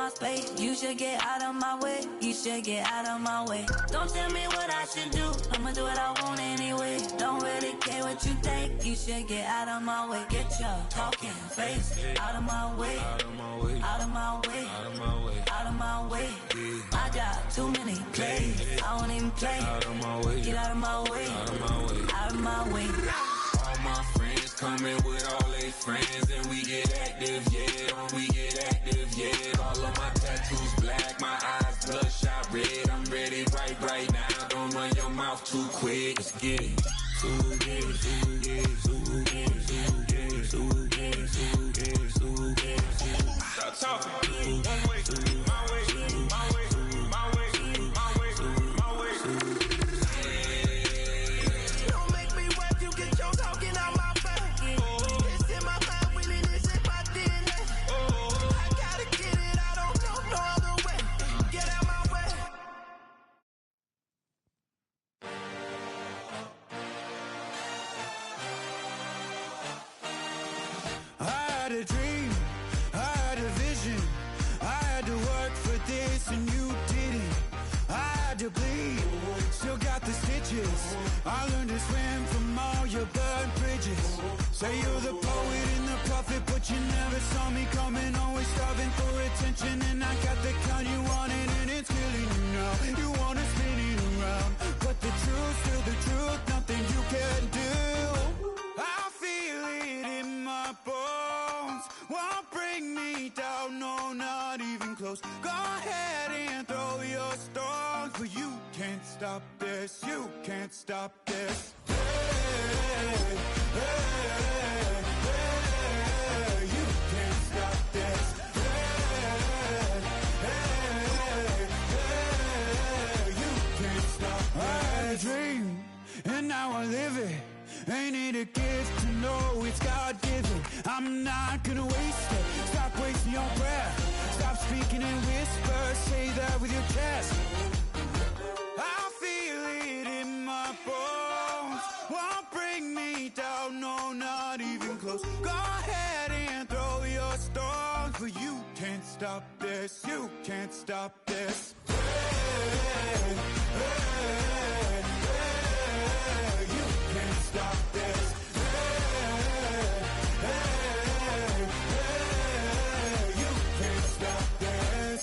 my space. You should get out of my way. You should get out of my way. Don't tell me what I should do. I'ma do what I want anyway. Don't really care what you think. You should get out of my way. Get your talking face out of my way. Out of my way. Out of my way. Out of my way. Out of my way. I got too many plays. I won't even play. Out of my way. Get out of my way. Out of my way. Out of my way. All my friends coming with all their friends, and we get active, yeah. We get active, yeah. All of my tattoos black, my eyes bloodshot red. I'm ready right now. Don't run your mouth too quick. Let's get it. Stop talking. One way, my way, my way, my way, my way, my way. Don't make me wet, you get your talking out my face. It's in my mind, really, this in my DNA. I gotta get it, I don't know no other way. Get out my way. I had a dream, I had a vision. I had to work for this and you didn't. I had to bleed, still got the stitches. I learned to swim from all your burnt bridges. Say you're the poet and the prophet, but you never saw me coming. Always starving for attention, and I got the kind you wanted, and it's killing you now. You wanna spin it around, but the truth's still the truth. Nothing you can do. I feel it in my bones. Won't bring me down, no, not even close. Go ahead and throw your stones, but you can't stop this. You can't stop this. Hey, hey, hey, you can't stop this. Hey, hey, hey, you can't stop this. I had a dream, and now I live it. Ain't it a gift to know it's God-given? I'm not gonna waste it. Stop wasting your breath. Stop speaking in whispers. Say that with your chest. I feel it in my bones. Won't bring me down, no, not even close. Go ahead and throw your stones, but you can't stop this. You can't stop this. Hey, hey, hey, you can't stop this. Hey, hey, hey, you can't stop this.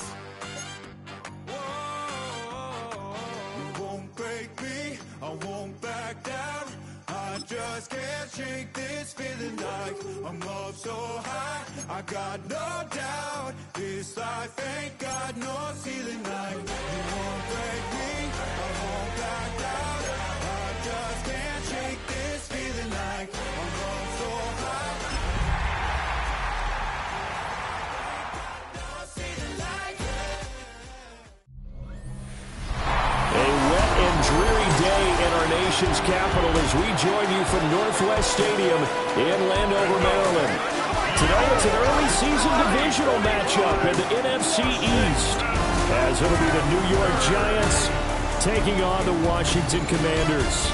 Whoa, you won't break me, I won't back down. I just can't shake this feeling like I'm up so high. I got no doubt this life ain't got no ceiling like. You won't break me, I won't back down. I just can't shake this feeling like I'm up so high. No ceiling like. A wet and dreary day in our nation's capital as we join you from Northwest Stadium in Landover, Maryland. Today it's an early season divisional matchup in the NFC East, as it'll be the New York Giants taking on the Washington Commanders.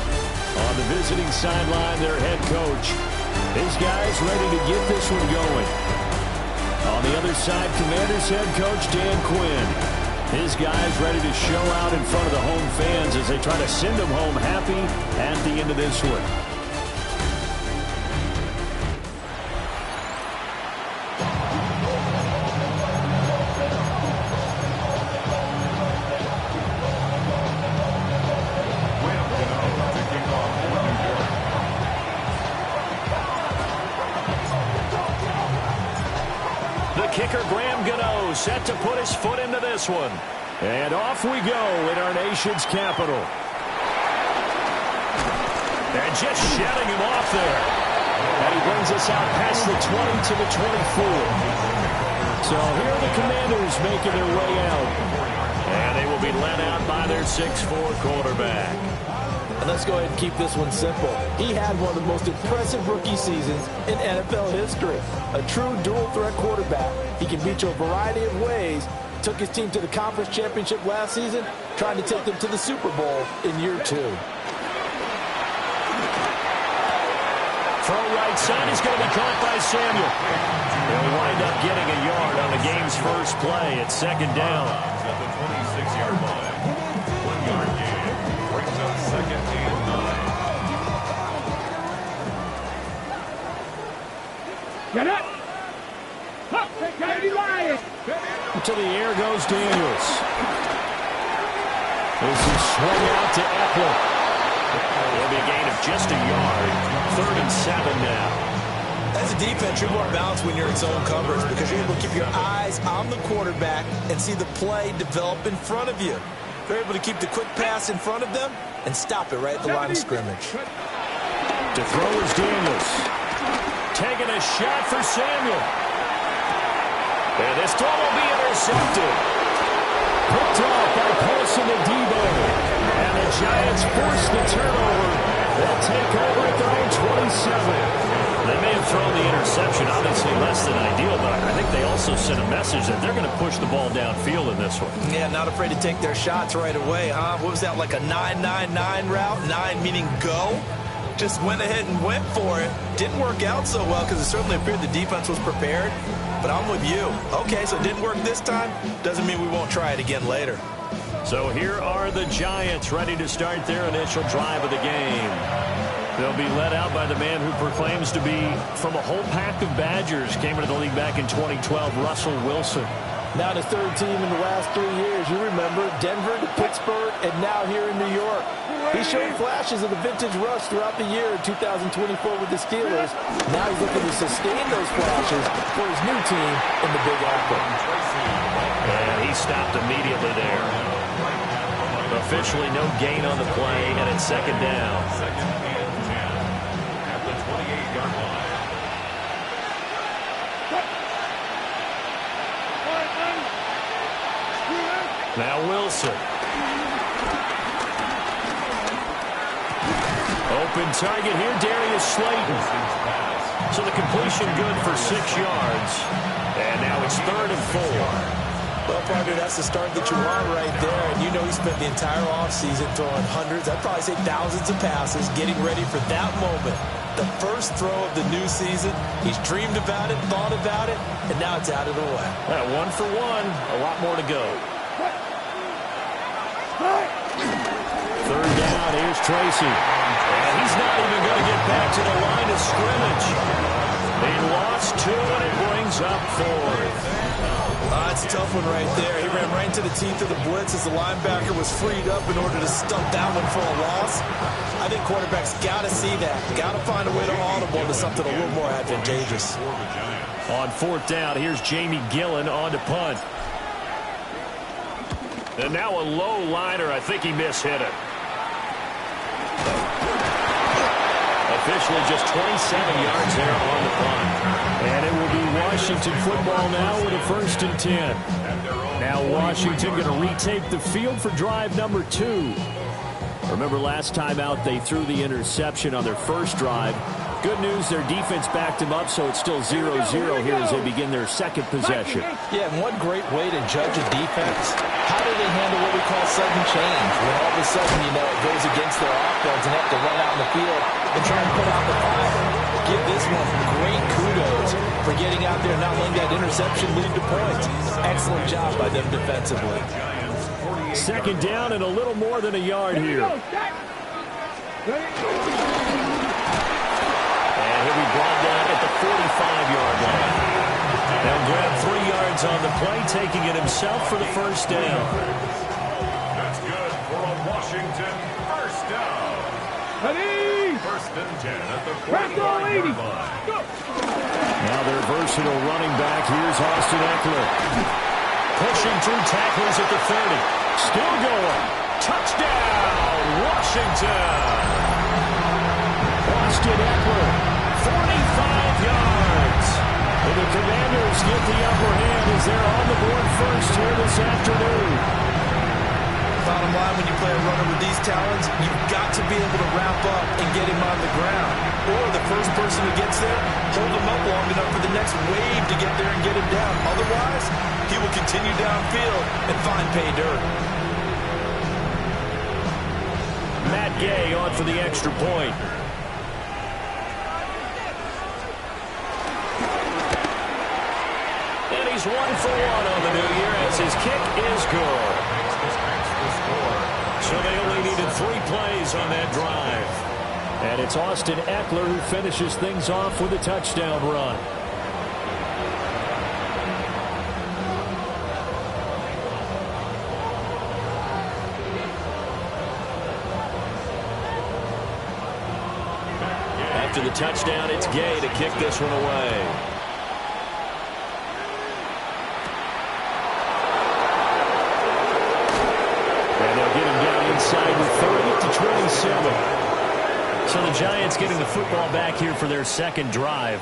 On the visiting sideline, their head coach. His guys ready to get this one going. On the other side, Commanders head coach Dan Quinn. His guys ready to show out in front of the home fans as they try to send them home happy at the end of this one. The kicker, Graham Gano, set to put his foot into this one. And off we go in our nation's capital. And just shedding him off there. And he brings us out past the 20 to the 24. So here are the Commanders making their way out. And they will be led out by their 6'4" quarterback. And let's go ahead and keep this one simple. He had one of the most impressive rookie seasons in NFL history. A true dual-threat quarterback. He can beat you a variety of ways. Took his team to the conference championship last season, trying to take them to the Super Bowl in year 2. throw right side is going to be caught by Samuel. He'll wind up getting a yard on the game's first play at second down. At the 26-yard line. 1-yard gain. Brings up second and 9. Get up! To the air goes Daniels. This is swung out to Eckler. It'll be a gain of just a yard. 3rd and 7 now. As a defense, you're more balanced when you're in zone coverage because you're able to keep your eyes on the quarterback and see the play develop in front of you. You're able to keep the quick pass in front of them and stop it right at the line of scrimmage. To throw is Daniels. Taking a shot for Samuel. And this throw will be intercepted. Picked off by Paulson and Debo. And the Giants force the turnover. They'll take over at their own 27. They may have thrown the interception, obviously less than ideal, but I think they also sent a message that they're going to push the ball downfield in this one. Yeah, not afraid to take their shots right away, huh? What was that, like a 9-9-9 route? 9 meaning go? Just went ahead and went for it. Didn't work out so well because it certainly appeared the defense was prepared. But I'm with you. Okay, so it didn't work this time. Doesn't mean we won't try it again later. So here are the Giants ready to start their initial drive of the game. They'll be led out by the man who proclaims to be from a whole pack of Badgers. Came into the league back in 2012, Russell Wilson. Now the 3rd team in the last 3 years. You remember Denver to Pittsburgh and now here in New York. He showed flashes of the vintage rush throughout the year in 2024 with the Steelers. Now he's looking to sustain those flashes for his new team in the Big Apple. And he stopped immediately there. Officially no gain on the play, and it's second down. Second and 10 at the 28-yard line. Now Wilson. Open target here, Darius Slayton. So the completion good for 6 yards. And now it's 3rd and 4. Well, partner, that's the start that you want right there. And you know he spent the entire offseason throwing hundreds, I'd probably say thousands of passes, getting ready for that moment. The first throw of the new season. He's dreamed about it, thought about it, and now it's out of the way. 1 for 1, a lot more to go. 3rd down, here's Tracy. And he's not even going to get back to the line of scrimmage. They lost 2, and it brings up 4th. It's a tough one right there. He ran right into the teeth of the blitz as the linebacker was freed up in order to stump that one for a loss. I think quarterbacks got to see that. Got to find a way to audible to something a little more advantageous. On 4th down, here's Jamie Gillen on to punt. And now a low liner. I think he mishit it. Officially just 27 yards there on the punt. And it will be Washington football now with a 1st and 10. Now Washington going to retake the field for drive number 2. Remember last time out they threw the interception on their first drive. Good news, their defense backed them up, so it's still 0-0 here as they begin their second possession. Yeah, and one great way to judge a defense. How do they handle what we call sudden change? When all of a sudden, you know, it goes against their offense and have to run out in the field and try and put out the fire. Give this one great kudos for getting out there and not letting that interception lead to points. Excellent job by them defensively. 2nd down and a little more than a yard here. He'll be brought down at the 45-yard line. They'll grab 3 yards on the play, taking it himself for the 1st down. That's good for a Washington 1st down. Ready? 1st and 10 at the 40-yard line. Now their versatile running back. Here's Austin Eckler. Pushing through tacklers at the 30. Still going. Touchdown, Washington. Austin Eckler. 45 yards. And the Commanders get the upper hand as they're on the board first here this afternoon. Bottom line, when you play a runner with these talents, you've got to be able to wrap up and get him on the ground. Or the first person who gets there, hold him up long enough for the next wave to get there and get him down. Otherwise, he will continue downfield and find pay dirt. Matt Gay on for the extra point. he's 1 for 1 on the new year as his kick is good. So they only needed 3 plays on that drive. And it's Austin Eckler who finishes things off with a touchdown run. After the touchdown, it's Gay to kick this one away. And they'll get him down inside with 30-27. So the Giants getting the football back here for their second drive.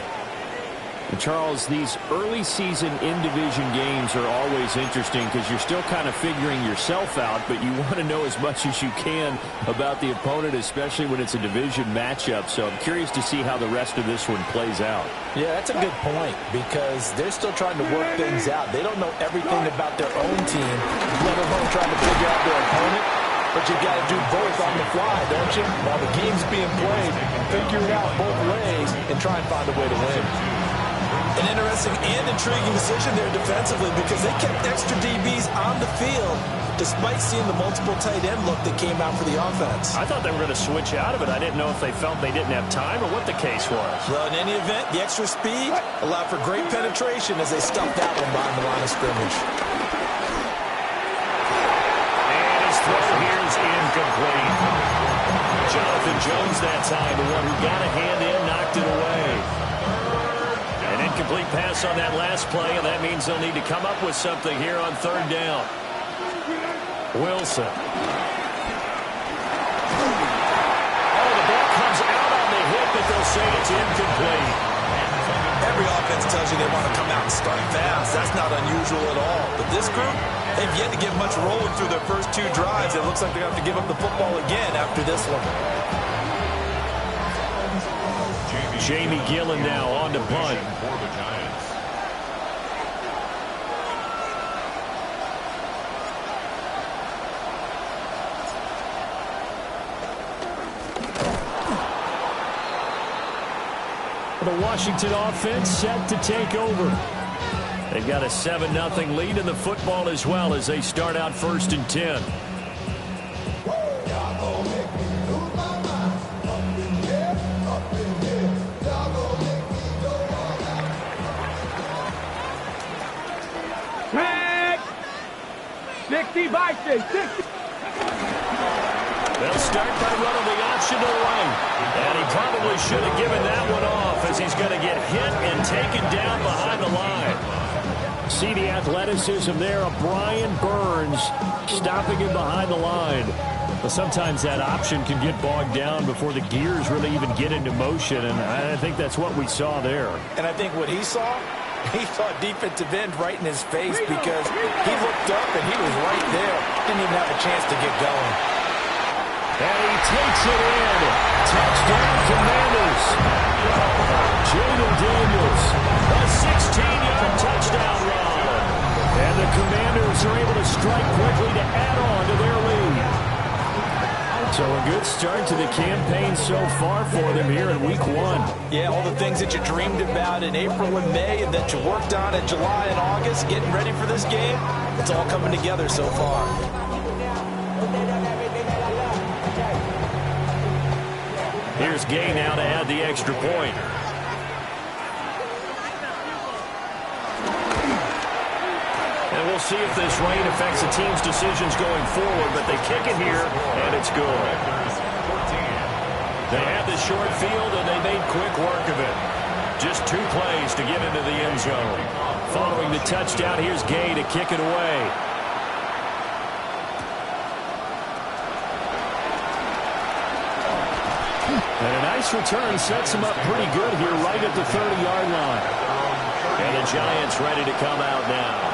And Charles, these early season in-division games are always interesting because you're still kind of figuring yourself out, but you want to know as much as you can about the opponent, especially when it's a division matchup. So I'm curious to see how the rest of this one plays out. Yeah, that's a good point because they're still trying to work things out. They don't know everything about their own team, let alone trying to figure out their opponent. But you got to do both on the fly, don't you? While the game's being played, figure it out both ways and try and find a way to win. An interesting and intriguing decision there defensively because they kept extra DBs on the field despite seeing the multiple tight end look that came out for the offense. I thought they were going to switch out of it. I didn't know if they felt they didn't have time or what the case was. Well, in any event, the extra speed allowed for great penetration as they stuffed that one behind the line of scrimmage. Here's incomplete. Jonathan Jones that time, the one who got a hand in, knocked it away. An incomplete pass on that last play, and that means they'll need to come up with something here on third down. Wilson. Oh, the ball comes out on the hit, but they'll say it's incomplete. Every offense tells you they want to come out and start fast. That's not unusual at all. But this group, they've yet to get much rolling through their first 2 drives. It looks like they're going to have to give up the football again after this one. Jamie Gillen now on to punt. The Washington offense set to take over. They've got a 7-0 lead in the football as well as they start out 1st and 10. Tag! 60 by 60. They'll start by running the option to the right. And he probably should have given that one off as he's going to get hit and taken down behind the line. See the athleticism there of Brian Burns stopping him behind the line. But sometimes that option can get bogged down before the gears really even get into motion, and I think that's what we saw there. And I think what he saw defensive end right in his face because he looked up and he was right there. Didn't even have a chance to get going. And he takes it in. Touchdown, Commanders. Jaden Daniels, a 16-yard touchdown run. And the Commanders are able to strike quickly to add on to their lead. So a good start to the campaign so far for them here in Week 1. Yeah, all the things that you dreamed about in April and May and that you worked on in July and August, getting ready for this game, it's all coming together so far. Here's Gay now to add the extra point. And we'll see if this rain affects the team's decisions going forward, but they kick it here, and it's good. They had the short field, and they made quick work of it. Just 2 plays to get into the end zone. Following the touchdown, here's Gay to kick it away. And a nice return sets him up pretty good here right at the 30-yard line. And the Giants ready to come out now.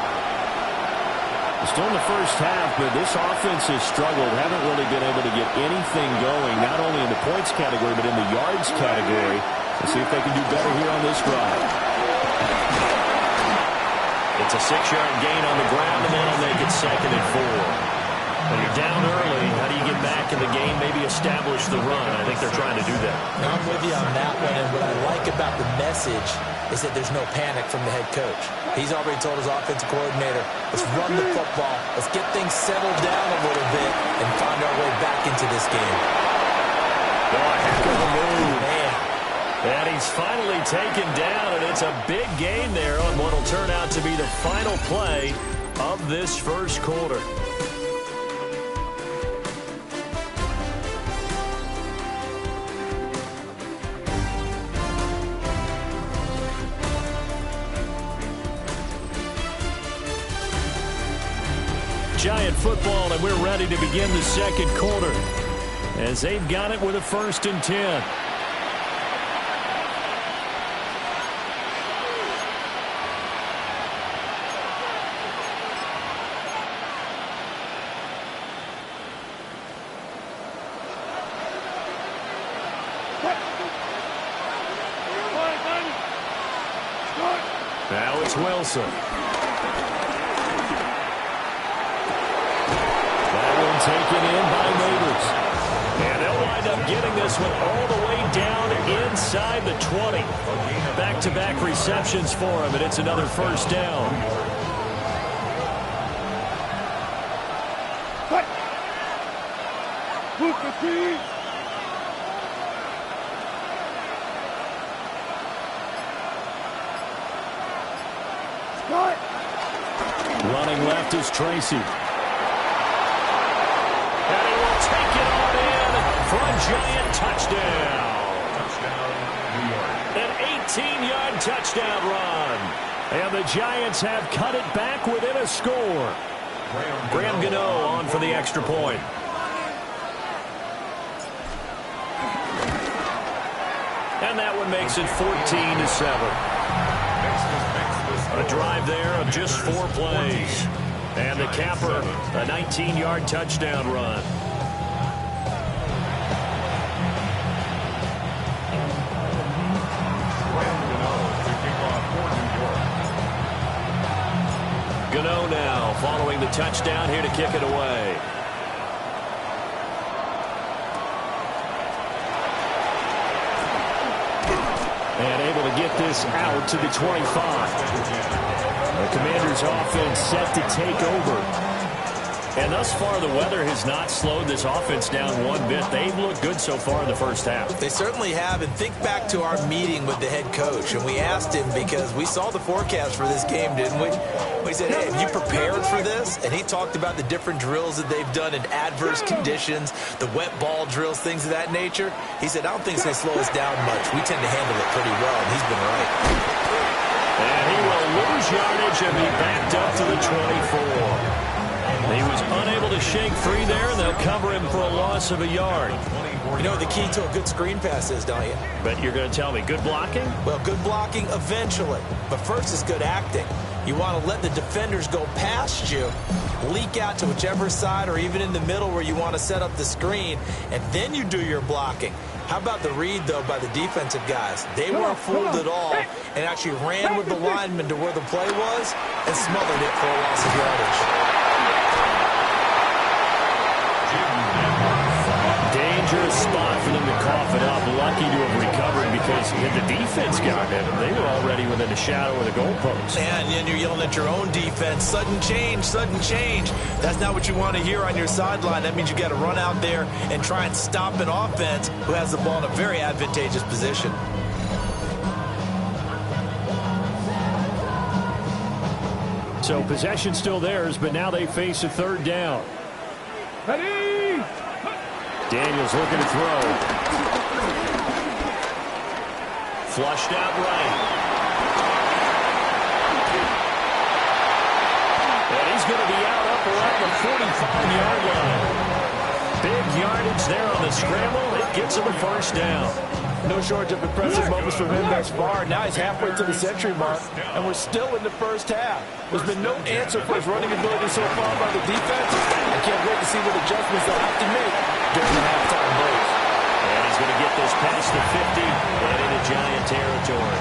Still in the first half, but this offense has struggled. Haven't really been able to get anything going, not only in the points category, but in the yards category. Let's see if they can do better here on this drive. It's a 6-yard gain on the ground, and then they'll make it 2nd and 4. When you're down early, how do you get back in the game, maybe establish the run? I think they're trying to do that. I'm with you on that one, and what I like about the message they said there's no panic from the head coach. He's already told his offensive coordinator, let's run the football, let's get things settled down a little bit and find our way back into this game. Oh, heck of a move. Man. And he's finally taken down, and it's a big gain there on what will turn out to be the final play of this first quarter. Giant football, and we're ready to begin the second quarter as they've got it with a 1st and 10. Now it's Wilson. Taken in by Neighbors. And they'll wind up getting this one all the way down inside the 20. Back-to-back receptions for him, and it's another 1st down. Running left is Tracy. For a Giant touchdown. An 18-yard touchdown run. And the Giants have cut it back within a score. Graham Gano on for the extra point. And that one makes it 14-7. A drive there of just 4 plays. And the capper, a 19-yard touchdown run. Gano now following the touchdown here to kick it away. And able to get this out to the 25. The Commanders' offense set to take over. And thus far, the weather has not slowed this offense down one bit. They've looked good so far in the first half. They certainly have. And think back to our meeting with the head coach. And we asked him because we saw the forecast for this game, didn't we? We said, hey, have you prepared for this? And he talked about the different drills that they've done in adverse conditions, the wet ball drills, things of that nature. He said, I don't think it's going to slow us down much. We tend to handle it pretty well, and he's been right. And he will lose yardage and be backed up to the 24. He was unable to shake free there, and they'll cover him for a loss of a yard. You know what the key to a good screen pass is, don't you? But you're going to tell me, good blocking? Well, good blocking eventually. But first is good acting. You want to let the defenders go past you, leak out to whichever side or even in the middle where you want to set up the screen, and then you do your blocking. How about the read, though, by the defensive guys? They weren't fooled at all and actually ran with the lineman to where the play was and smothered it for a loss of yardage. Dangerous spot for them to cough it up. Lucky to have recovered because the defense got him. They were already within a shadow of the goalpost. And then you're yelling at your own defense. Sudden change, sudden change. That's not what you want to hear on your sideline. That means you got to run out there and try and stop an offense who has the ball in a very advantageous position. So possession still theirs, but now they face a 3rd down. Ready? Daniels looking to throw. Flushed out right. And he's going to be out up around the 45-yard line. Big yardage there on the scramble. It gets him a 1st down. No shortage of impressive moments from him thus far. Now he's halfway to the century mark, and we're still in the first half. There's been no answer for his running ability so far by the defense. I can't wait to see what adjustments they'll have to make during the halftime break. And he's going to get this past the 50 and into Giant territory.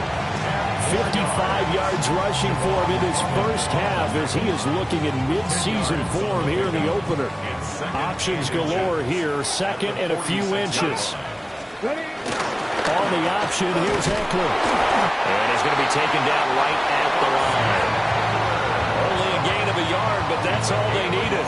55 yards rushing for him in his first half as he is looking in mid-season form here in the opener. Options galore here, 2nd and a few inches. On the option. Here's Eckler. And he's going to be taken down right at the line. Only a gain of a yard, but that's all they needed.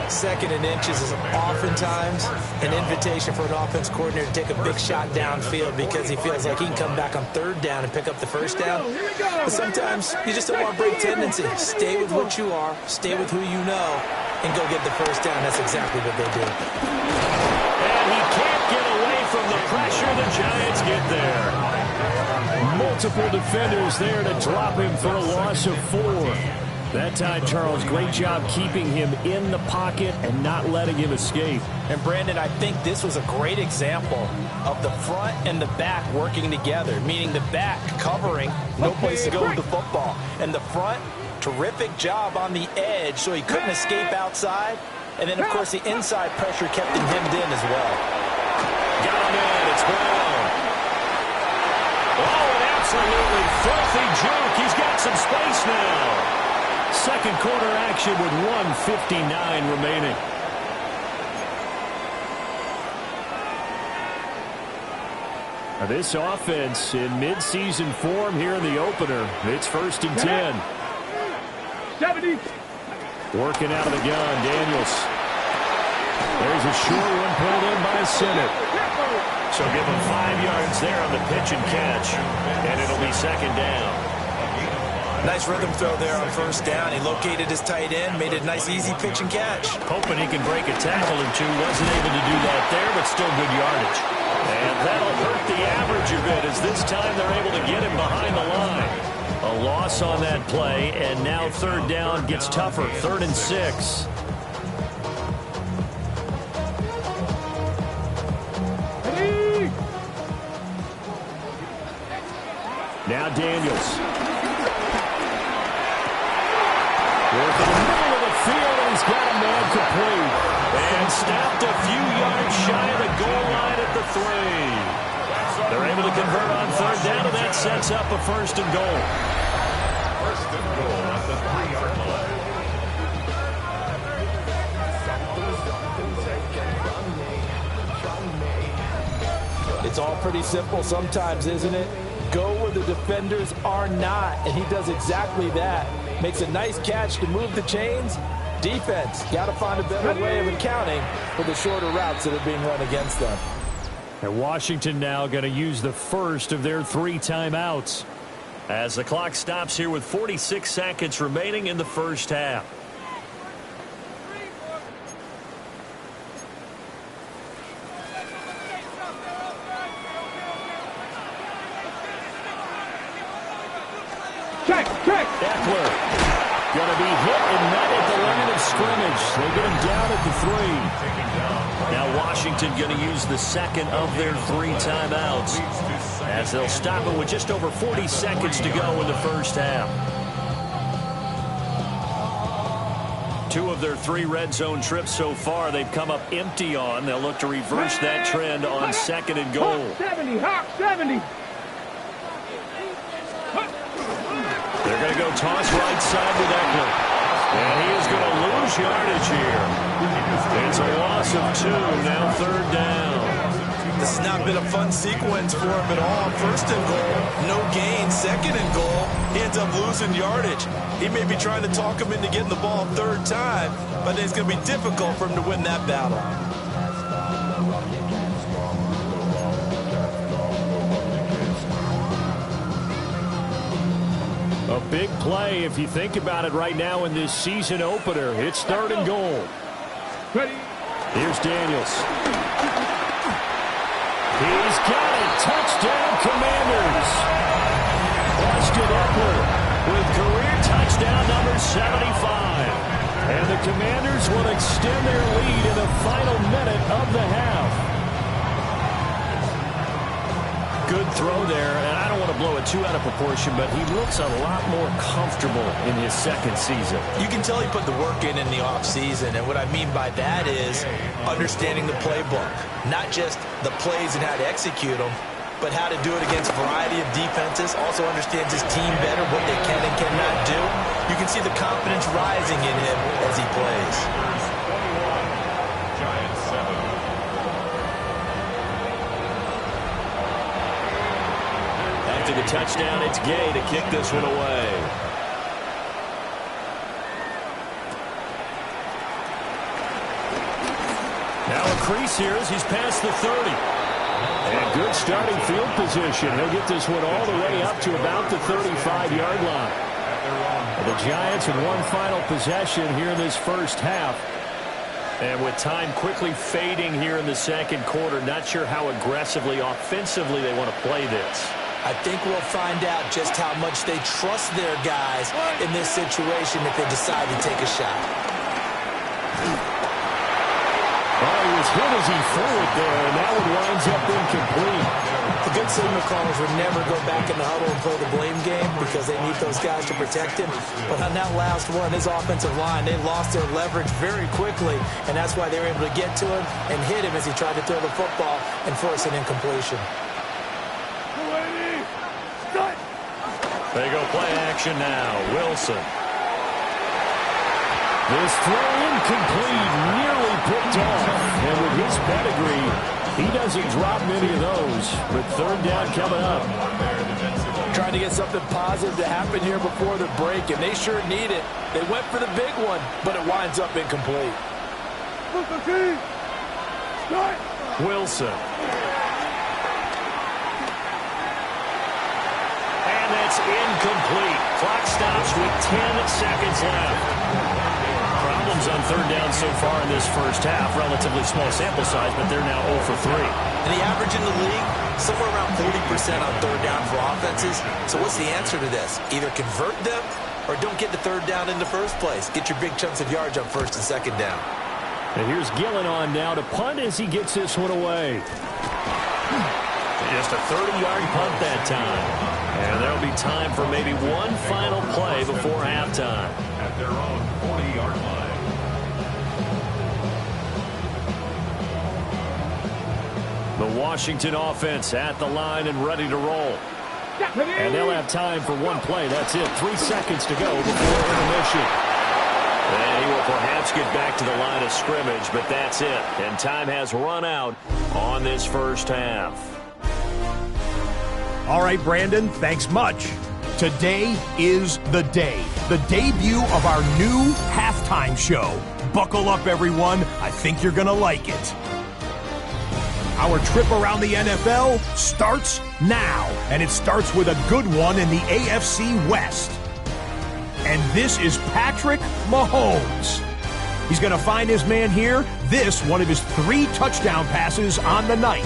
Second and inches is oftentimes an invitation for an offense coordinator to take a big shot downfield because he feels like he can come back on third down and pick up the first down. But sometimes you just don't want to break tendency. Stay with what you are, stay with who you know, and go get the first down. That's exactly what they do. And he can't get away from the pressure. The Giants get there. Multiple defenders there to drop him for a loss of 4. That time, Charles, great job keeping him in the pocket and not letting him escape. And, Brandon, I think this was a great example of the front and the back working together, meaning the back covering, no place to go with the football. And the front, terrific job on the edge so he couldn't escape outside. And then, of course, the inside pressure kept him hemmed in as well. Got him in. It's Brown. Oh, an absolutely filthy juke. He's got some space now. Second quarter action with 1:59 remaining. Now this offense in midseason form here in the opener. It's 1st and 10. 70. Working out of the gun, Daniels. There's a short one pulled in by Sinnott. So give him 5 yards there on the pitch and catch. And it'll be 2nd down. Nice rhythm throw there on 1st down. He located his tight end, made it a nice, easy pitch and catch. Hoping he can break a tackle or two. Wasn't able to do that there, but still good yardage. And that'll hurt the average a bit as this time they're able to get him behind the line. A loss on that play, and now 3rd down gets tougher. 3rd and 6. Now Daniels. Working in the middle of the field, and he's got a man complete. And snapped a few yards shy of the goal line at the 3. They're able to convert on 3rd down, and that sets up a 1st and goal. 1st and goal at the 3-yard line. It's all pretty simple sometimes, isn't it? Go where the defenders are not, and he does exactly that. Makes a nice catch to move the chains. Defense, got to find a better way of accounting for the shorter routes that are being run against them. And Washington now going to use the first of their 3 timeouts as the clock stops here with 46 seconds remaining in the first half. Eckler going to be hit and met at the line of scrimmage. They get him down at the 3. Now Washington going to use the 2nd of their 3 timeouts as they'll stop it with just over 40 seconds to go in the first half. 2 of their 3 red zone trips so far they've come up empty on. They'll look to reverse that trend on 2nd and goal. Hawk 70, Hawk 70. They're going to go toss right side with Eckler. And he is going to lose yardage here. It's a loss of 2, now 3rd down. This has not been a fun sequence for him at all. 1st and goal, no gain. 2nd and goal, he ends up losing yardage. He may be trying to talk him into getting the ball 3rd time, but it's going to be difficult for him to win that battle. A big play if you think about it right now in this season opener. It's 3rd and goal. Ready. Here's Daniels. He's got it. Touchdown, Commanders. Austin Eckler with career touchdown number 75. And the Commanders will extend their lead in the final minute of the half. Good throw there, and I don't want to blow it too out of proportion, but he looks a lot more comfortable in his 2nd season. You can tell he put the work in the offseason, and what I mean by that is understanding the playbook. Not just the plays and how to execute them, but how to do it against a variety of defenses. Also understands his team better, what they can and cannot do. You can see the confidence rising in him as he plays. After the touchdown, it's Gay to kick this one away. Now a crease here as he's past the 30. And good starting field position. He'll get this one all the way up to about the 35-yard line. The Giants with one final possession here in this first half. And with time quickly fading here in the second quarter, not sure how aggressively, offensively they want to play this. I think we'll find out just how much they trust their guys in this situation if they decide to take a shot. Oh, he was hit as he threw it there, and that one winds up incomplete. The good signal callers would never go back in the huddle and play the blame game because they need those guys to protect him. But on that last one, his offensive line, they lost their leverage very quickly, and that's why they were able to get to him and hit him as he tried to throw the football and force an incompletion. They go play action now. Wilson. This throw incomplete, nearly picked off. And with his pedigree, he doesn't drop many of those. With third down coming up. Trying to get something positive to happen here before the break, and they sure need it. They went for the big one, but it winds up incomplete. Wilson. And that's incomplete. Clock stops with 10 seconds left. Problems on third down so far in this first half. Relatively small sample size, but they're now 0 for 3. And the average in the league, somewhere around 40% on third down for offenses. So what's the answer to this? Either convert them or don't get the third down in the first place. Get your big chunks of yards on first and second down. And here's Gillen on now to punt as he gets this one away. Just a 30-yard punt that time. And there'll be time for maybe one final play before halftime. At their own 40-yard line. The Washington offense at the line and ready to roll. And they'll have time for one play. That's it. 3 seconds to go before intermission. And he will perhaps get back to the line of scrimmage, but that's it. And time has run out on this first half. All right, Brandon, thanks much. Today is the day. The debut of our new halftime show. Buckle up, everyone. I think you're going to like it. Our trip around the NFL starts now, and it starts with a good one in the AFC West. And this is Patrick Mahomes. He's going to find his man here. This, one of his 3 touchdown passes on the night.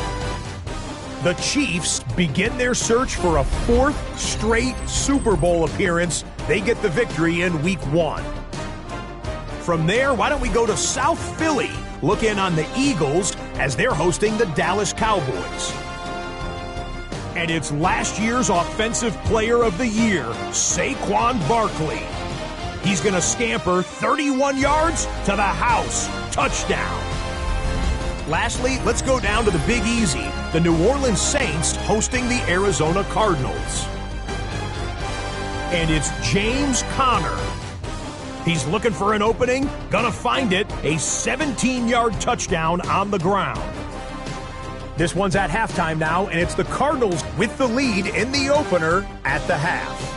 The Chiefs begin their search for a 4th straight Super Bowl appearance. They get the victory in Week 1. From there, why don't we go to South Philly, look in on the Eagles as they're hosting the Dallas Cowboys. And it's last year's Offensive Player of the Year, Saquon Barkley. He's going to scamper 31 yards to the house. Touchdown. Lastly, let's go down to the Big Easy. The New Orleans Saints hosting the Arizona Cardinals. And it's James Conner. He's looking for an opening, gonna find it, a 17-yard touchdown on the ground. This one's at halftime now, and it's the Cardinals with the lead in the opener at the half.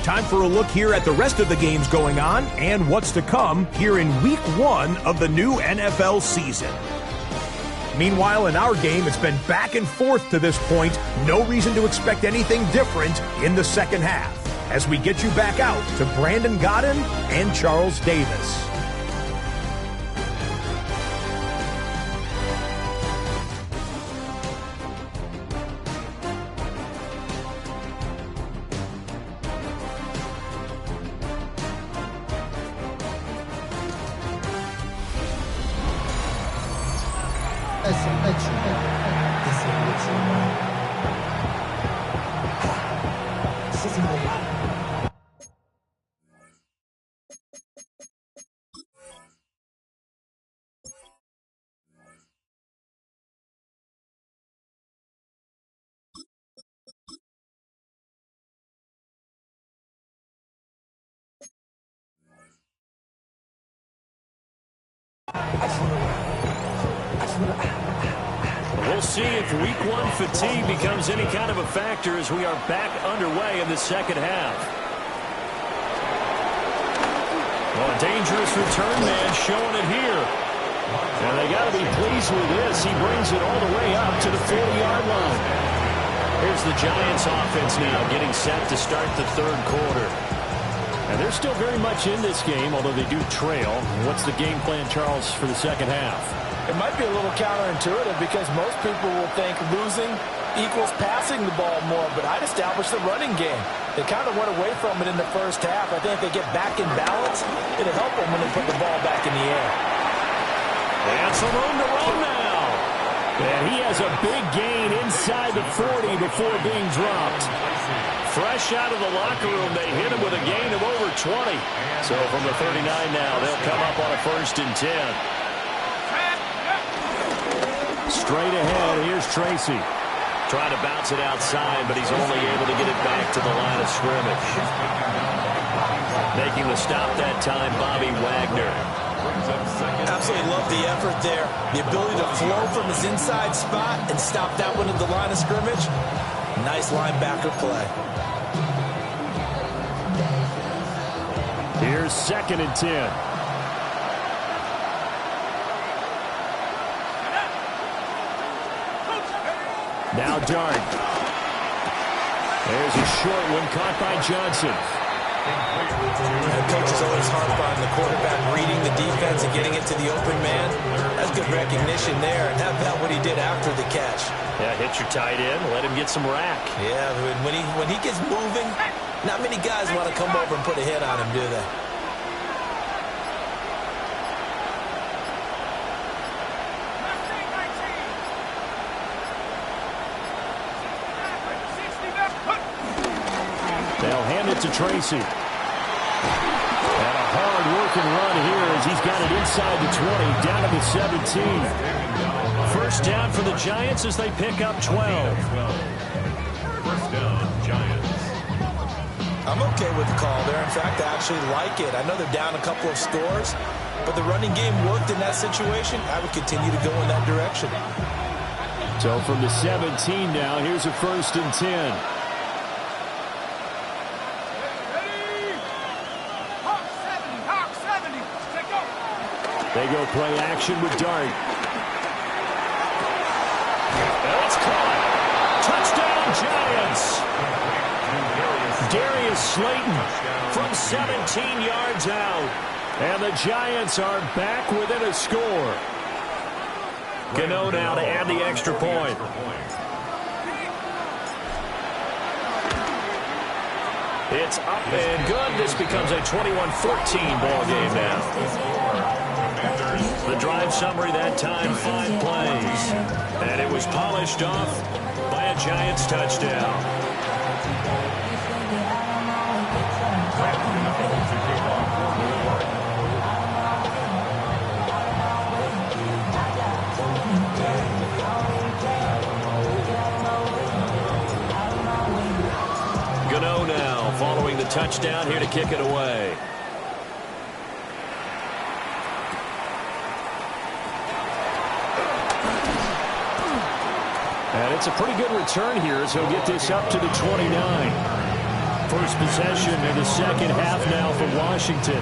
Time for a look here at the rest of the games going on and what's to come here in Week 1 of the new NFL season. Meanwhile, in our game, it's been back and forth to this point. No reason to expect anything different in the second half as we get you back out to Brandon Godden and Charles Davis. We'll see if week one fatigue becomes any kind of a factor as we are back underway in the second half. Well, a dangerous return man showing it here. And they got to be pleased with this. He brings it all the way up to the 40-yard line. Here's the Giants offense now getting set to start the third quarter. And they're still very much in this game, although they do trail. What's the game plan, Charles, for the second half? It might be a little counterintuitive because most people will think losing equals passing the ball more, but I'd establish the running game. They kind of went away from it in the first half. I think if they get back in balance, it'll help them when they put the ball back in the air. And some room to run now. And he has a big gain inside the 40 before being dropped. Fresh out of the locker room, they hit him with a gain of over 20. So from the 39 now, they'll come up on a 1st and 10. Straight ahead, here's Tracy. Trying to bounce it outside, but he's only able to get it back to the line of scrimmage. Making the stop that time, Bobby Wagner. Absolutely love the effort there. The ability to flow from his inside spot and stop that one at the line of scrimmage. Nice linebacker play. Here's 2nd and 10. Now Dart. There's a short one caught by Johnson. And coaches always harp on the quarterback reading the defense and getting it to the open man. That's good recognition there. And how about what he did after the catch? Yeah, hit your tight end, let him get some rack. Yeah, when he gets moving, not many guys want to come over and put a hit on him, do they? They'll hand it to Tracy. And a hard-working run here as he's got it inside the 20, down to the 17. First down for the Giants as they pick up 12. First down, Giants. I'm okay with the call there. In fact, I actually like it. I know they're down a couple of scores, but the running game worked in that situation. I would continue to go in that direction. So from the 17 now, here's a 1st and 10. They go play action with Dart. That's caught. Touchdown, Giants. Darius Slayton from 17 yards out. And the Giants are back within a score. Gano now to add the extra point. It's up and good. This becomes a 21-14 ball game now. The drive summary that time, 5 plays. And it was polished off by a Giants touchdown. Gano now following the touchdown here to kick it away. And it's a pretty good return here as he'll get this up to the 29. First possession in the second half now for Washington.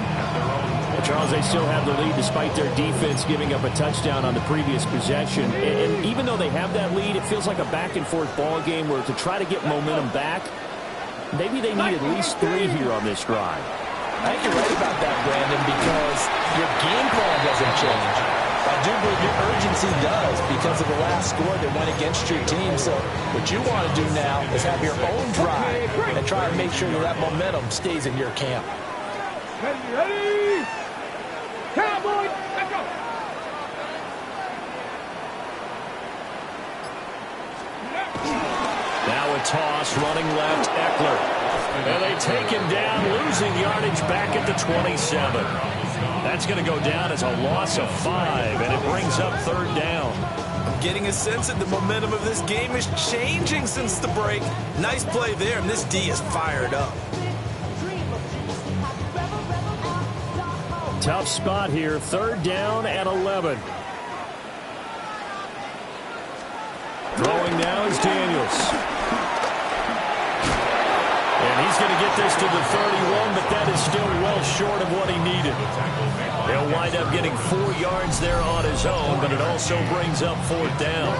Well, Charles, they still have the lead despite their defense giving up a touchdown on the previous possession. And even though they have that lead, it feels like a back-and-forth ball game where to try to get momentum back, maybe they need at least 3 here on this drive. I think you're right about that, Brandon, because your game plan doesn't change. I do believe your urgency does because of the last score that went against your team. So what you want to do now is have your own drive and try to make sure that momentum stays in your camp. Ready? Cowboys, let's go. Now a toss, running left, Eckler. And they take him down, losing yardage back at the 27. That's going to go down as a loss of 5, and it brings up 3rd down. I'm getting a sense that the momentum of this game is changing since the break. Nice play there, and this D is fired up. Tough spot here, 3rd down and 11. Throwing now is Daniels. And he's going to get this to the 31, but that is still well short of what he needed. He'll wind up getting 4 yards there on his own, but it also brings up 4th down.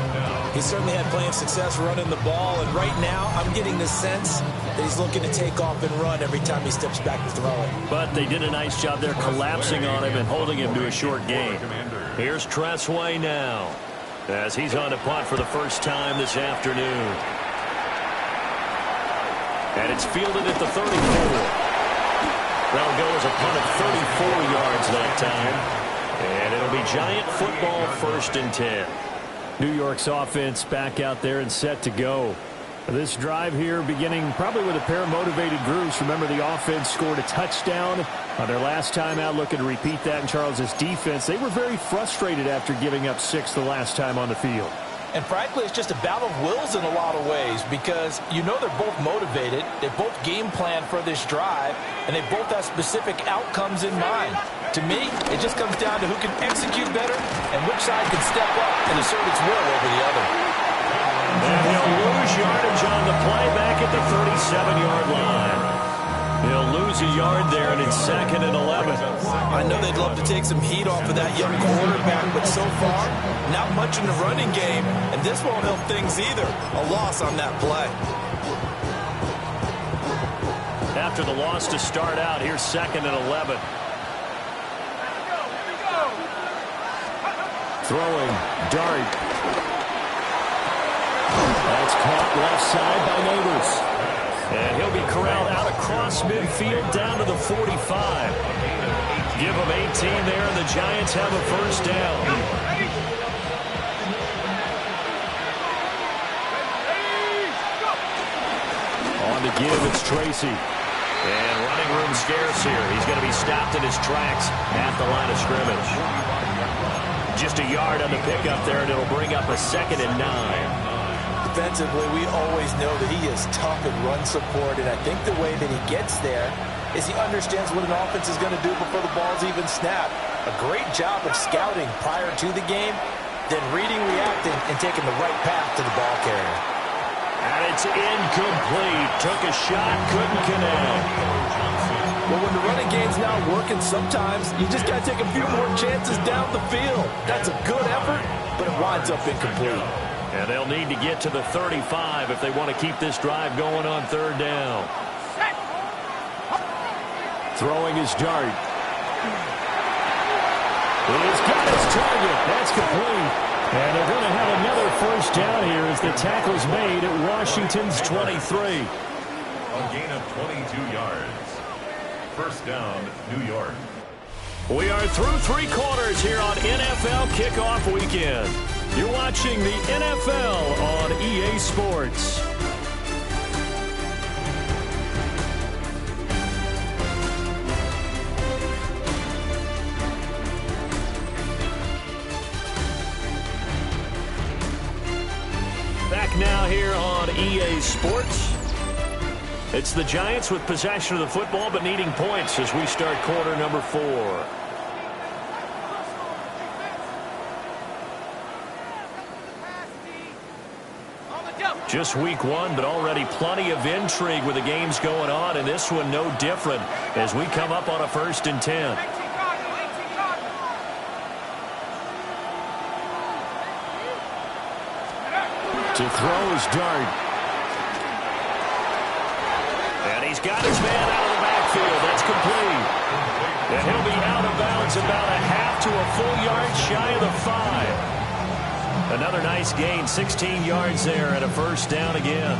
He certainly had plenty of success running the ball, and right now I'm getting the sense that he's looking to take off and run every time he steps back to throw it. But they did a nice job there collapsing on him and holding him to a short gain. Here's Tressway now, as he's on to punt for the first time this afternoon. And it's fielded at the 34. That'll go as a punt of 34 yards that time. And it'll be Giant football, 1st and 10. New York's offense back out there and set to go. This drive here beginning probably with a pair of motivated groups. Remember, the offense scored a touchdown on their last time out, looking to repeat that in Charles' defense. They were very frustrated after giving up 6 the last time on the field. And frankly, it's just a battle of wills in a lot of ways, because you know they're both motivated, they both game plan for this drive, and they both have specific outcomes in mind. To me, it just comes down to who can execute better and which side can step up and assert its will over the other. And he'll lose yardage on the play back at the 37-yard line. He'll lose a yard there, and it's 2nd and 11. I know they'd love to take some heat off of that young quarterback, but so far, not much in the running game, and this won't help things either. A loss on that play. After the loss to start out, here's 2nd and 11. Throwing, Dart. That's caught left side by Neighbors. And he'll be corralled out across midfield down to the 45. Give him 18 there, and the Giants have a 1st down. On the give, it's Tracy. And running room scarce here. He's going to be stopped in his tracks at the line of scrimmage. Just a yard on the pickup there, and it'll bring up a 2nd and 9. Defensively, we always know that he is tough in run support, and I think the way that he gets there is he understands what an offense is going to do before the ball's even snapped. A great job of scouting prior to the game, then reading, reacting, and taking the right path to the ball carrier. And it's incomplete. Took a shot, couldn't connect. Well, when the running game's not working, sometimes you just got to take a few more chances down the field. That's a good effort, but it winds up incomplete. And they'll need to get to the 35 if they want to keep this drive going on 3rd down. Throwing his Dart. He's got his target. That's complete. And they're going to have another 1st down here as the tackle's made at Washington's 23. A gain of 22 yards. 1st down, New York. We are through 3 quarters here on NFL Kickoff Weekend. You're watching the NFL on EA Sports. Back now here on EA Sports. It's the Giants with possession of the football but needing points as we start quarter number 4. Just week 1, but already plenty of intrigue with the games going on, and this one no different as we come up on a 1st and 10. To throw is Dart. And he's got his man out of the backfield. That's complete. And he'll be out of bounds about a half to a full yard shy of the 5. Another nice gain, 16 yards there, and a 1st down again.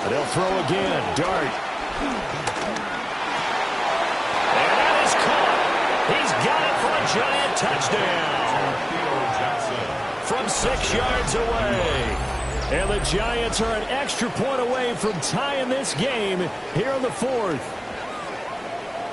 And he'll throw again. Dart. And that is caught. He's got it for a Giant touchdown. From 6 yards away. And the Giants are an extra point away from tying this game here in the 4th.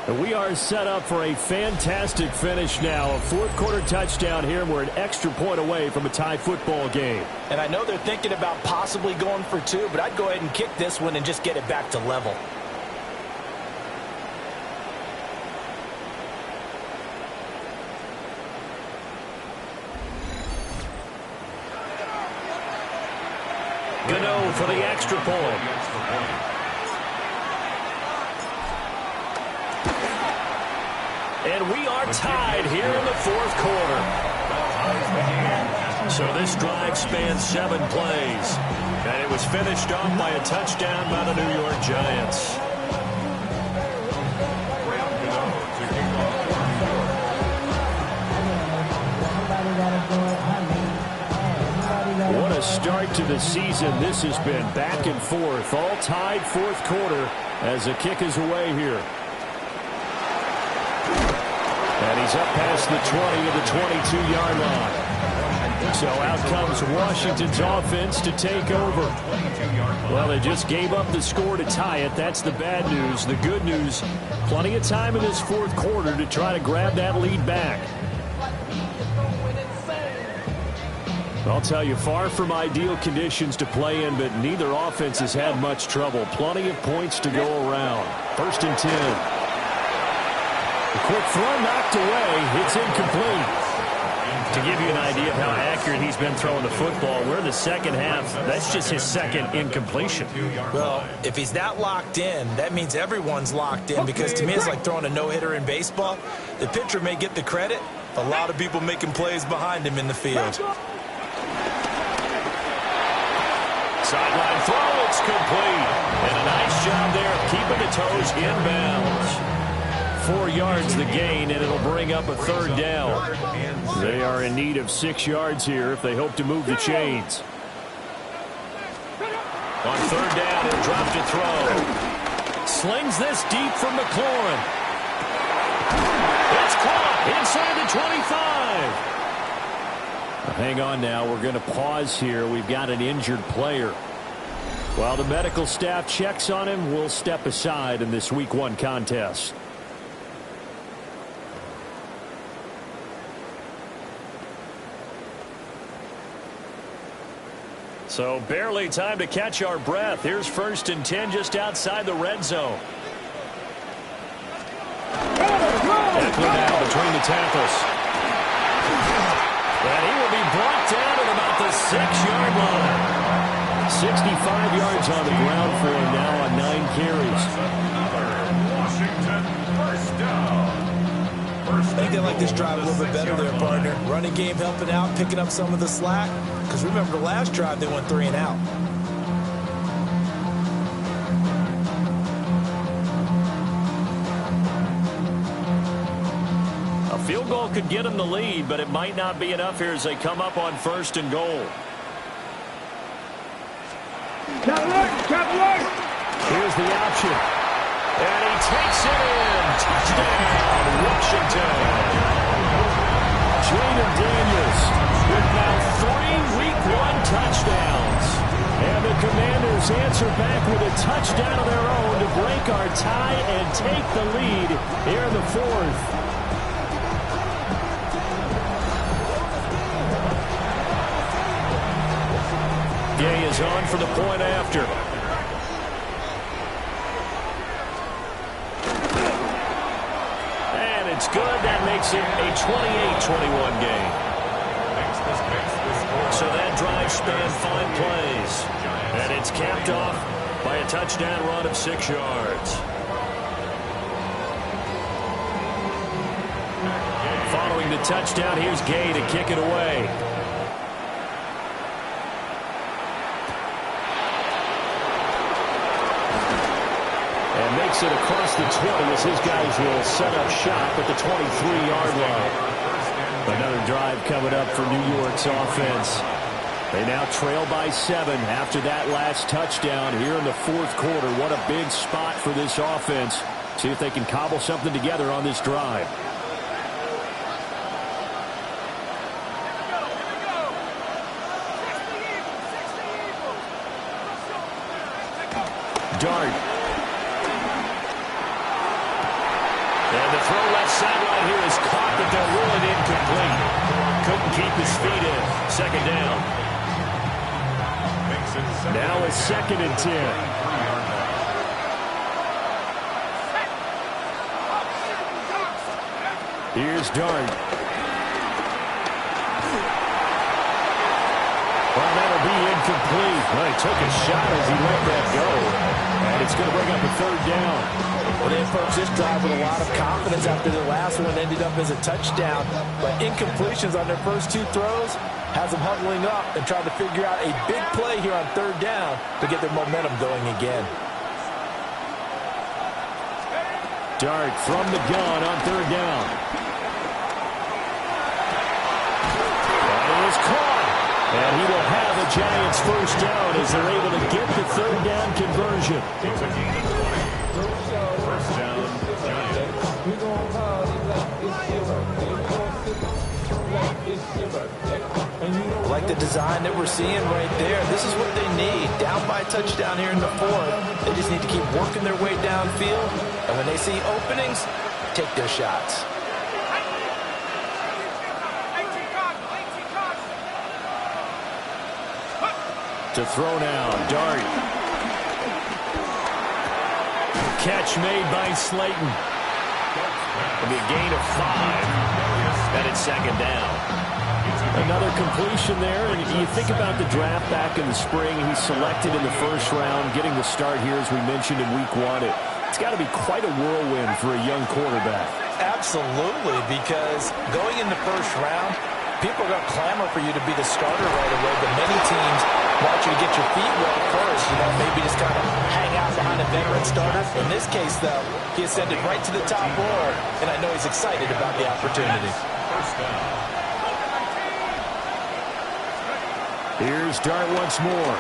And we are set up for a fantastic finish now. A 4th quarter touchdown here, and we're an extra point away from a tie football game. And I know they're thinking about possibly going for 2, but I'd go ahead and kick this one and just get it back to level. Gano for the extra point. And we are tied here in the fourth quarter. So this drive spans 7 plays. And it was finished off by a touchdown by the New York Giants. What a start to the season this has been. Back and forth, all tied fourth quarter as the kick is away here. And he's up past the 20 to the 22-yard line. So out comes Washington's offense to take over. Well, they just gave up the score to tie it. That's the bad news. The good news, plenty of time in this fourth quarter to try to grab that lead back. I'll tell you, far from ideal conditions to play in, but neither offense has had much trouble. Plenty of points to go around. 1st and 10. A quick throw knocked away. It's incomplete. To give you an idea of how accurate he's been throwing the football, we're in the second half. That's just his second incompletion. Well, if he's that locked in, that means everyone's locked in, because to me it's like throwing a no-hitter in baseball. The pitcher may get the credit. A lot of people making plays behind him in the field. Sideline throw, it's complete. And a nice job there keeping the toes inbounds. 4 yards the gain, and it'll bring up a 3rd down. They are in need of 6 yards here if they hope to move the chains. On 3rd down, he'll drop to throw. Slings this deep from McLaurin. It's caught inside the 25. Hang on now. We're going to pause here. We've got an injured player. While the medical staff checks on him, we'll step aside in this Week 1 contest. So barely time to catch our breath. Here's 1st and 10 just outside the red zone. Eckler now between the tackles. And he will be brought down at about the 6-yard line. 65 yards on the ground for him now on 9 carries. Washington, 1st down. I think they like this drive a little bit better there, partner. Running game helping out, picking up some of the slack. Because remember, the last drive they went 3 and out. A field goal could get them the lead, but it might not be enough here as they come up on 1st and goal. Here's the option. And he takes it in. Touchdown, Washington. Jaden Daniels with now 3 Week 1 touchdowns. And the Commanders answer back with a touchdown of their own to break our tie and take the lead here in the 4th. Gay is on for the point after. And it's good. That makes it a 28-21 game. So that drive spanned 5 plays. And it's capped off by a touchdown run of 6 yards. Following the touchdown, here's Gay to kick it away. And makes it across the 20 as his guys will set up shop at the 23-yard line. Another drive coming up for New York's offense. They now trail by 7 after that last touchdown here in the 4th quarter. What a big spot for this offense. See if they can cobble something together on this drive. Dart. And the throw left sideline here is caught, but they're ruling incomplete. Couldn't keep his feet in. 2nd down. Now it's 2nd and 10. Here's Dart. Well, that'll be incomplete. Well, he took a shot as he let that go. And it's going to bring up a third down. Well, they approached this drive with a lot of confidence after the last one ended up as a touchdown. But incompletions on their first two throws has them huddling up and trying to figure out a big play here on third down to get their momentum going again. Dart from the gun on third down. That is caught. And he will have the Giants first down as they're able to get the third down conversion. First down, Giants. I like the design that we're seeing right there. This is what they need. Down by a touchdown here in the fourth. They just need to keep working their way downfield. And when they see openings, take their shots. To throw now, Dart. Catch made by Slayton. It'll be a gain of 5. And it's second down. Another completion there, and you think about the draft back in the spring. He's selected in the first round, getting the start here, as we mentioned, in week 1. It's got to be quite a whirlwind for a young quarterback. Absolutely, because going in the first round, people are going to clamor for you to be the starter right away, but many teams want you to get your feet wet first, maybe just kind of hang out behind a veteran starter. In this case, though, he ascended right to the top floor, and I know he's excited about the opportunity. First down. Here's Dart once more.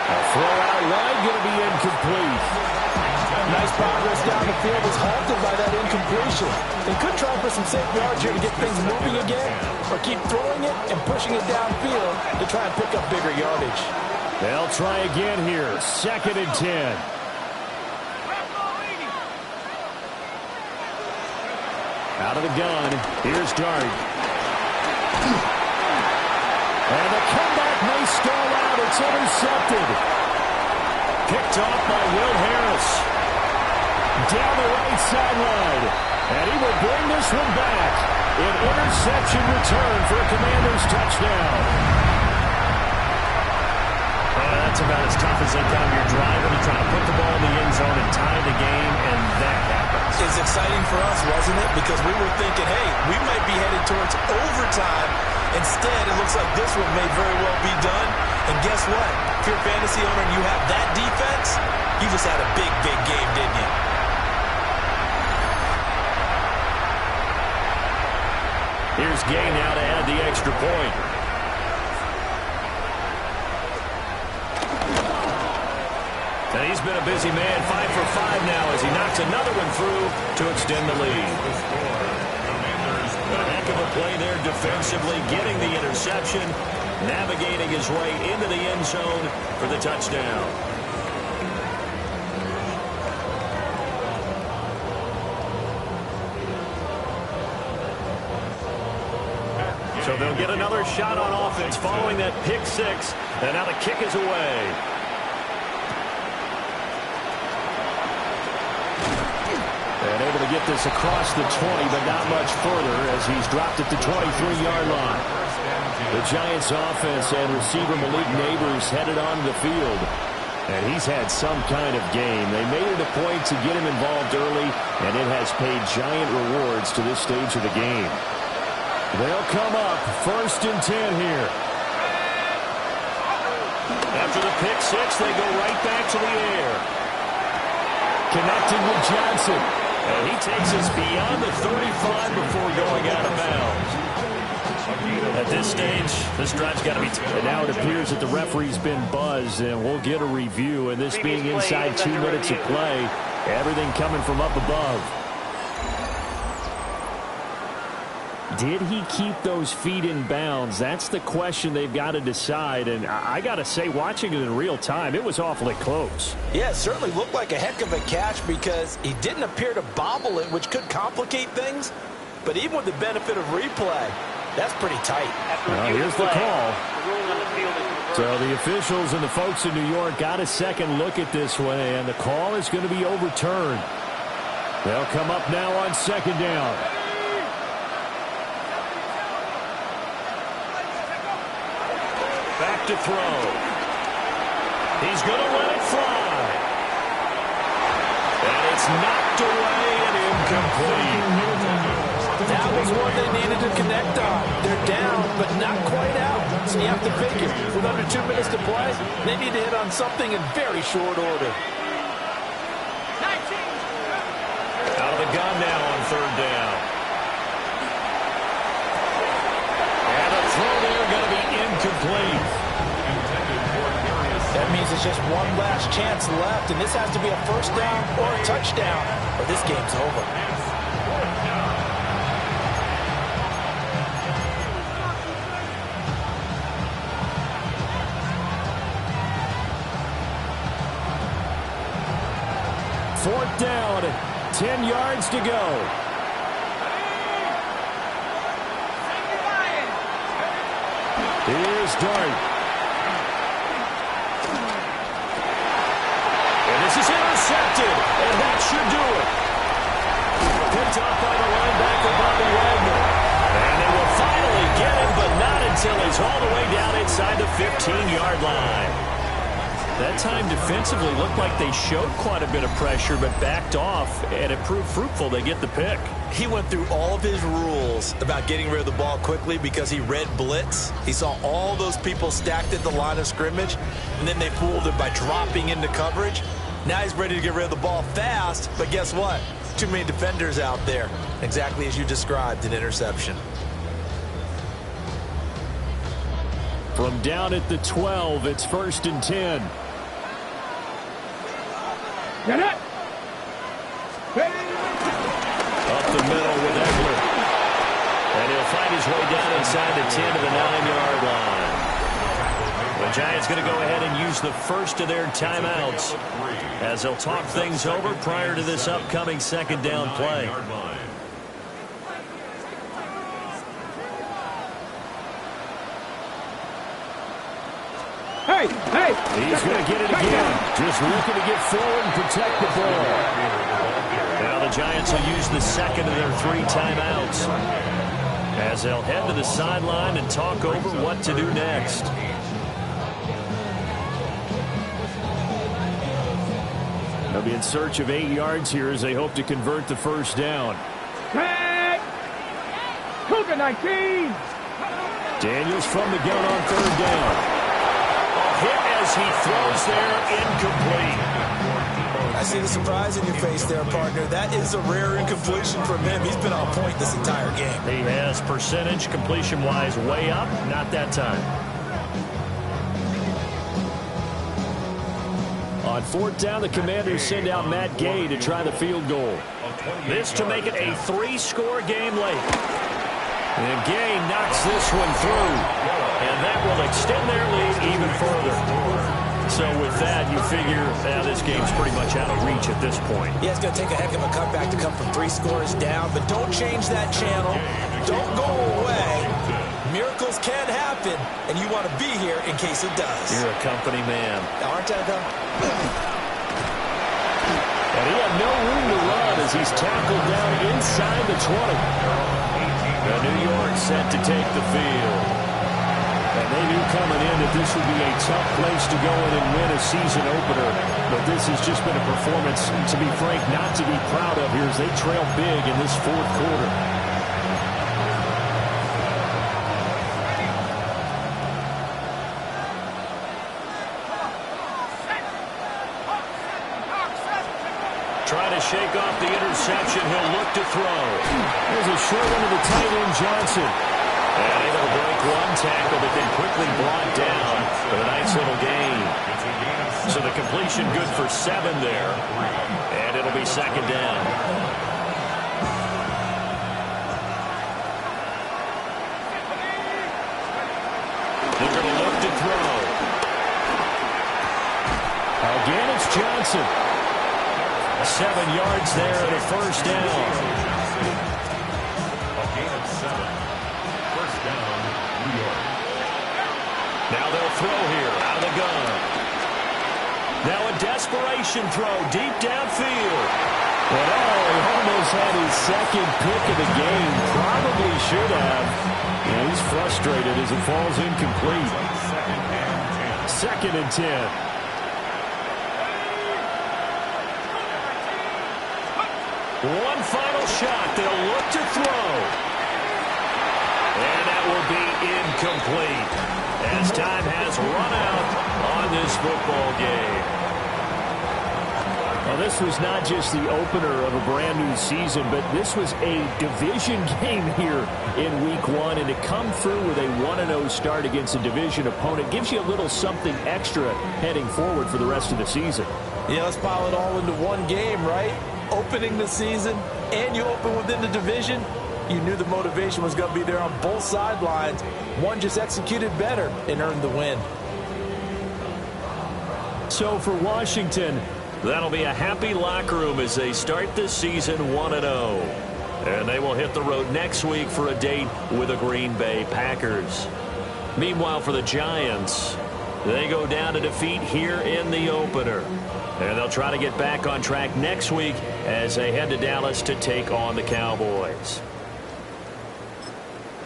A throw out wide, going to be incomplete. Nice progress down the field was halted by that incompletion. They could try for some safe yards here to get things moving again, or keep throwing it and pushing it downfield to try and pick up bigger yardage. They'll try again here. 2nd and 10. Out of the gun. Here's Dart. And the comeback may stall out. It's intercepted. Picked off by Will Harris. Down the right sideline. And he will bring this one back. An interception return for a Commanders touchdown. That's about as tough as they come. You're driving and trying to put the ball in the end zone and tie the game, and that happens. It's exciting for us, wasn't it? Because we were thinking, hey, we might be headed towards overtime. Instead, it looks like this one may very well be done. And guess what? If you're a fantasy owner and you have that defense, you just had a big, big game, didn't you? Here's Gay now to add the extra point. And he's been a busy man, 5 for 5 now as he knocks another one through to extend the lead. A heck of a play there defensively, getting the interception, navigating his way into the end zone for the touchdown. So they'll get another shot on offense following that pick 6, and now the kick is away. And able to get this across the 20, but not much further as he's dropped at the 23-yard line. The Giants offense and receiver Malik Neighbors headed onto the field. And he's had some kind of game. They made it a point to get him involved early, and it has paid giant rewards to this stage of the game. They'll come up 1st and 10 here. After the pick 6, they go right back to the air. Connected with Johnson. And he takes us beyond the 35 before going out of bounds. At this stage, this drive's got to be... And now it appears that the referee's been buzzed, and we'll get a review. And this being inside 2 minutes of play, everything coming from up above. Did he keep those feet in bounds? That's the question they've got to decide. And I got to say, watching it in real time, it was awfully close. Yeah, it certainly looked like a heck of a catch because he didn't appear to bobble it, which could complicate things. But even with the benefit of replay, that's pretty tight. Well, here's the call. So the officials and the folks in New York got a second look at this one, and the call is going to be overturned. They'll come up now on 2nd down. to throw. He's going to let it fly. And it's knocked away and incomplete. That was one they needed to connect on. They're down, but not quite out. So you have to figure, with under 2 minutes to play, they need to hit on something in very short order. Out of the gun now on third down. And a throw there going to be incomplete. That means it's just one last chance left, and this has to be a first down or a touchdown, or this game's over. Fourth down, 10 yards to go. Here's Dart. And this is intercepted, and that should do it. Picked off by the linebacker, Bobby Wagner. And they will finally get him, but not until he's all the way down inside the 15-yard line. That time defensively looked like they showed quite a bit of pressure, but backed off, and it proved fruitful. They get the pick. He went through all of his rules about getting rid of the ball quickly because he read blitz. He saw all those people stacked at the line of scrimmage, and then they fooled him by dropping into coverage. Now he's ready to get rid of the ball fast, but guess what? Too many defenders out there. Exactly as you described, an interception. From down at the 12, it's 1st and 10. Get it! Up the middle with Eckler. And he'll find his way down inside the 10 to the 9-yard line. The Giants going to go ahead and use the first of their timeouts as they'll talk things over prior to this upcoming second down play. Hey! He's going to get it again. Just looking to get forward and protect the ball. Now the Giants will use the second of their 3 timeouts as they'll head to the sideline and talk over what to do next. They'll be in search of 8 yards here as they hope to convert the first down. Hey! Cougar 19! Daniels from the gun on third down. Hit as he throws there, incomplete. I see the surprise in your face there, partner. That is a rare incompletion from him. He's been on point this entire game. He has percentage completion-wise way up, not that time. On fourth down, the Commanders send out Matt Gay to try the field goal. This to make it a 3-score game late. And Gay knocks this one through. And that will extend their lead even further. So with that, you figure this game's pretty much out of reach at this point. Yeah, it's going to take a heck of a cutback to come from 3 scores down. But don't change that channel. Don't go away. Miracles can happen, and you want to be here in case it does. You're a company man. Aren't I, though? And he had no room to run as he's tackled down inside the 20. New York set to take the field. And they knew coming in that this would be a tough place to go in and win a season opener. But this has just been a performance, to be frank, not to be proud of here as they trail big in this fourth quarter. Trying to shake off the interception. He'll look to throw. There's a short one to the tight end, Johnson. And able to break one tackle, but then quickly brought down for a nice little gain. So the completion good for 7 there. And it'll be second down. They're going to look to throw. Again, it's Johnson. 7 yards there at a first down. A gain of 7. First down, New York. Now they'll throw here out of the gun. Now a desperation throw deep downfield. But he almost had his second pick of the game. Probably should have. And he's frustrated as it falls incomplete. 2nd and 10. One final shot. They'll look to throw. And that will be incomplete as time has run out on this football game. Well, this was not just the opener of a brand new season, but this was a division game here in week 1. And to come through with a 1-0 start against a division opponent gives you a little something extra heading forward for the rest of the season. Yeah, let's pile it all into one game, right? Opening the season, and you open within the division. You knew the motivation was going to be there on both sidelines. One just executed better and earned the win. So for Washington, that'll be a happy locker room as they start this season 1-0. And they will hit the road next week for a date with the Green Bay Packers. Meanwhile, for the Giants, they go down to defeat here in the opener. And they'll try to get back on track next week as they head to Dallas to take on the Cowboys.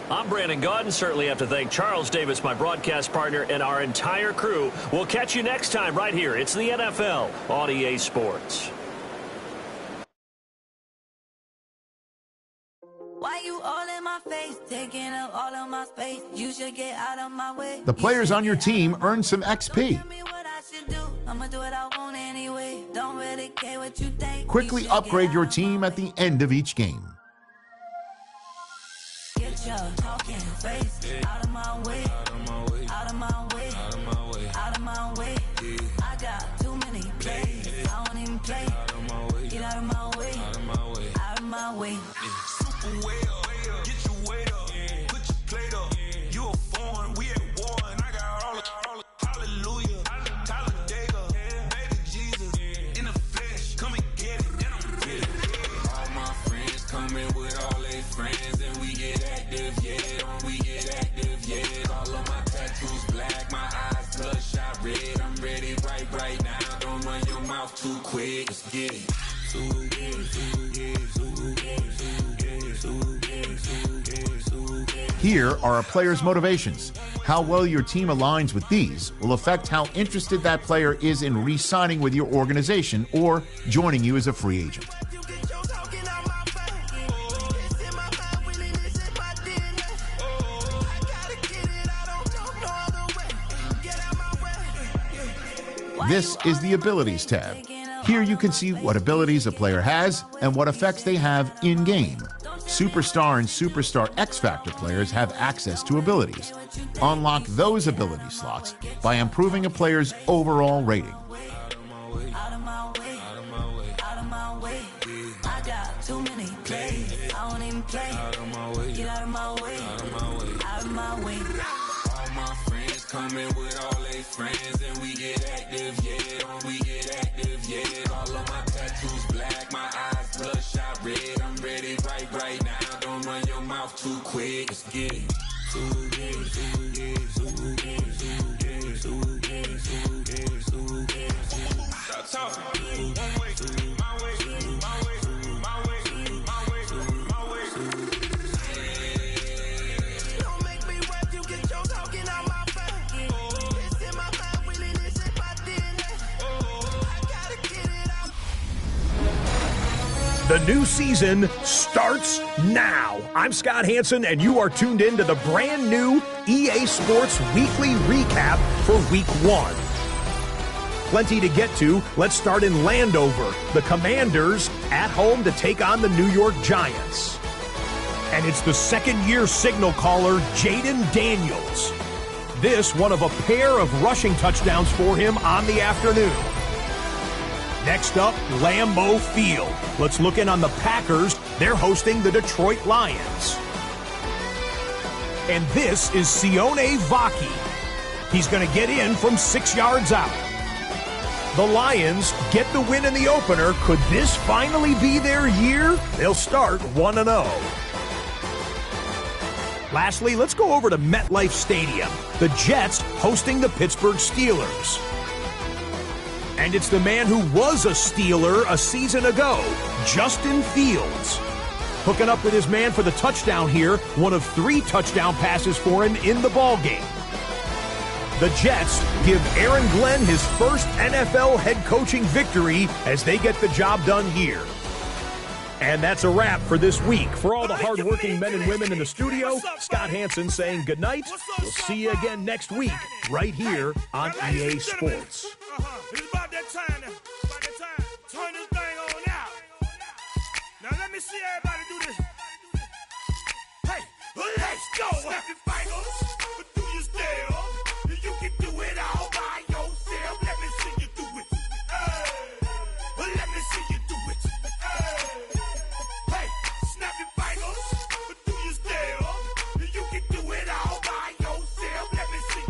I'm Brandon Gaudin. Certainly have to thank Charles Davis, my broadcast partner, and our entire crew. We'll catch you next time right here. It's the NFL on EA Sports. Why you all in my face, taking up all of my space? You should get out of my way. The players on your team earn some XP. Quickly upgrade your team at the end of each game. Get your talking face out of my way, out of my way, out of my way, out of my way. I got too many plays, I don't even play. Get out of my way, out of my way, out of my way. Super way up, get your weight up, put your plate up. You a foreign, we at war, and I got all the hallelujah, Talladega, baby Jesus, in the flesh, come and get it, and I'm with it. All my friends coming with all their friends, and we get active, yeah, we get active, yeah. All of my tattoos black, my eyes bloodshot red. I'm ready right now. Don't run your mouth too quick. Let's get it. Here are a player's motivations. How well your team aligns with these will affect how interested that player is in re-signing with your organization or joining you as a free agent. This is the Abilities tab. Here you can see what abilities a player has and what effects they have in-game. Superstar and Superstar X-Factor players have access to abilities. Unlock those ability slots by improving a player's overall rating. Coming with all their friends, and we get active, yeah, we get active, yeah. All of my tattoos black, my eyes bloodshot red. I'm ready right now. Don't run your mouth too quick. Let's get it. Stop talking. One way, my way, my way, my way, my way, my way. Don't make me rap, you get your talking out my face. It's in my mind, really, this is my DNA. I gotta get it out. The new season starts now. I'm Scott Hansen, and you are tuned in to the brand new EA Sports Weekly Recap for Week 1. Plenty to get to. Let's start in Landover. The Commanders at home to take on the New York Giants. And it's the second-year signal caller, Jaden Daniels. This one of a pair of rushing touchdowns for him on the afternoon. Next up, Lambeau Field. Let's look in on the Packers. They're hosting the Detroit Lions. And this is Sione Vaki. He's going to get in from 6 yards out. The Lions get the win in the opener. Could this finally be their year? They'll start 1-0. Lastly, let's go over to MetLife Stadium. The Jets hosting the Pittsburgh Steelers. And it's the man who was a Steeler a season ago, Justin Fields. Hooking up with his man for the touchdown here, one of 3 touchdown passes for him in the ballgame. The Jets give Aaron Glenn his first NFL head coaching victory as they get the job done here. And that's a wrap for this week. For all the hardworking men and women in the studio, Scott Hansen saying goodnight. We'll see you again next week right here on EA Sports. It's about that time now. Turn this thing on out. Now let me see everybody